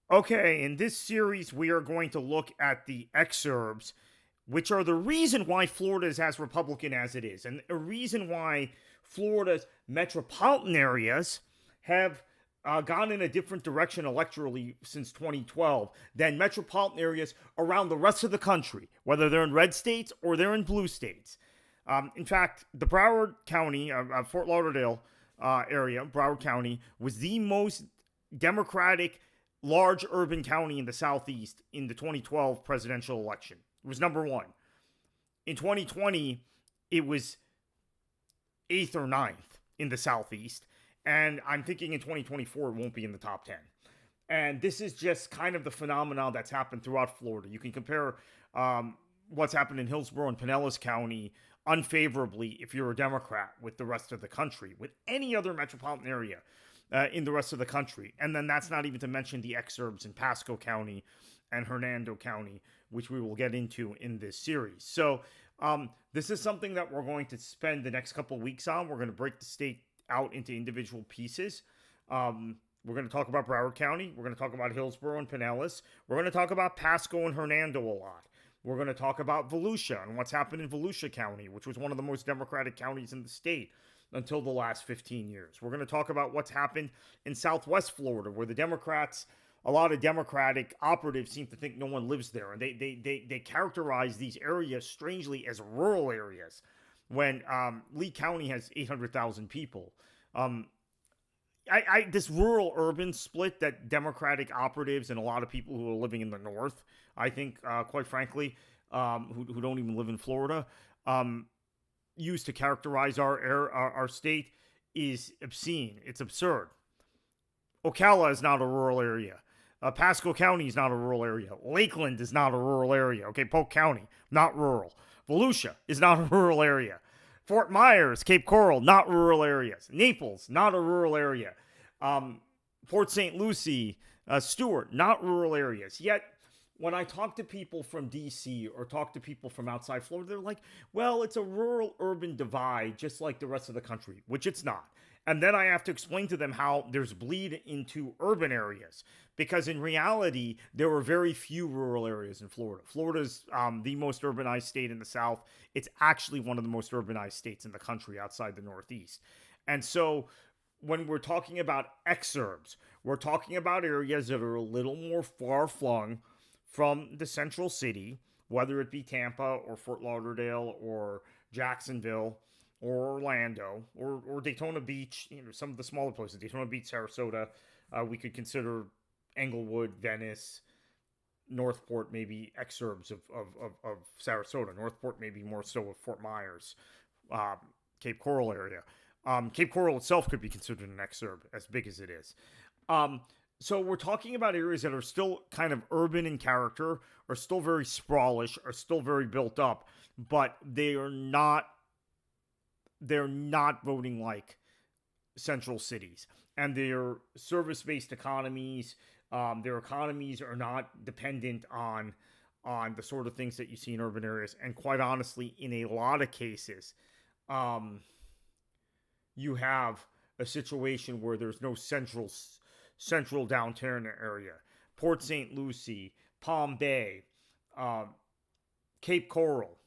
Okay, in this series, we are going to look at the exurbs, which are the reason why Florida is as Republican as it is, and a reason why Florida's metropolitan areas have gone in a different direction electorally since 2012 than metropolitan areas around the rest of the country, whether they're in red states or they're in blue states. In fact, the Broward County, Fort Lauderdale area, Broward County, was the most Democratic large urban county in the Southeast in the 2012 presidential election. It was number one. In 2020, it was eighth or ninth in the Southeast. And I'm thinking in 2024, it won't be in the top 10. And this is just kind of the phenomenon that's happened throughout Florida. You can compare what's happened in Hillsborough and Pinellas County unfavorably if you're a Democrat with the rest of the country, with any other metropolitan area in the rest of the country. And then that's not even to mention the exurbs in Pasco County and Hernando County, which we will get into in this series. So this is something that we're going to spend the next couple weeks on. We're going to break the state out into individual pieces. We're going to talk about Broward County. We're going to talk about Hillsborough and Pinellas. We're going to talk about Pasco and Hernando a lot. We're going to talk about Volusia and what's happened in Volusia County, which was one of the most Democratic counties in the state until the last 15 years. We're going to talk about what's happened in Southwest Florida, where the Democrats, a lot of Democratic operatives seem to think no one lives there. And they characterize these areas strangely as rural areas when Lee County has 800,000 people. This rural urban split that Democratic operatives and a lot of people who are living in the North, I think, quite frankly, who don't even live in Florida, use to characterize our state is obscene. It's absurd. Ocala is not a rural area. Pasco County is not a rural area. Lakeland is not a rural area. Okay, Polk County, not rural. Volusia is not a rural area. Fort Myers, Cape Coral, not rural areas. Naples, not a rural area. Port St. Lucie, Stewart, not rural areas. Yet, when I talk to people from D.C. or talk to people from outside Florida, they're like, well, it's a rural-urban divide just like the rest of the country, which it's not. And then I have to explain to them how there's bleed into urban areas. Because in reality, there were very few rural areas in Florida. Florida's the most urbanized state in the South. It's actually one of the most urbanized states in the country outside the Northeast. And so when we're talking about exurbs, we're talking about areas that are a little more far-flung from the central city, whether it be Tampa or Fort Lauderdale or Jacksonville or Orlando or Daytona Beach, some of the smaller places, Daytona Beach, Sarasota. We could consider Englewood, Venice, Northport, maybe exurbs of Sarasota. Northport maybe more so of Fort Myers, Cape Coral area. Cape Coral itself could be considered an exurb, as big as it is. So we're talking about areas that are still kind of urban in character, are still very sprawlish, are still very built up, but they're not voting like central cities. And their service-based economies, their economies are not dependent on the sort of things that you see in urban areas. And quite honestly, in a lot of cases, you have a situation where there's no central downtown area. Port St. Lucie, Palm Bay, Cape Coral,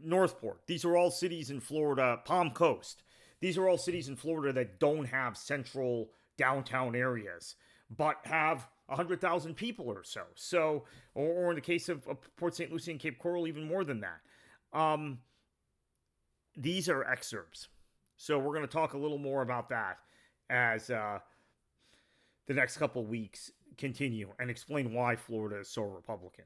Northport. These are all cities in Florida. Palm Coast. These are all cities in Florida that don't have central downtown areas, but have 100,000 people or so. So, or in the case of Port St. Lucie and Cape Coral, even more than that. These are exurbs. So we're going to talk a little more about that as the next couple weeks continue and explain why Florida is so Republican.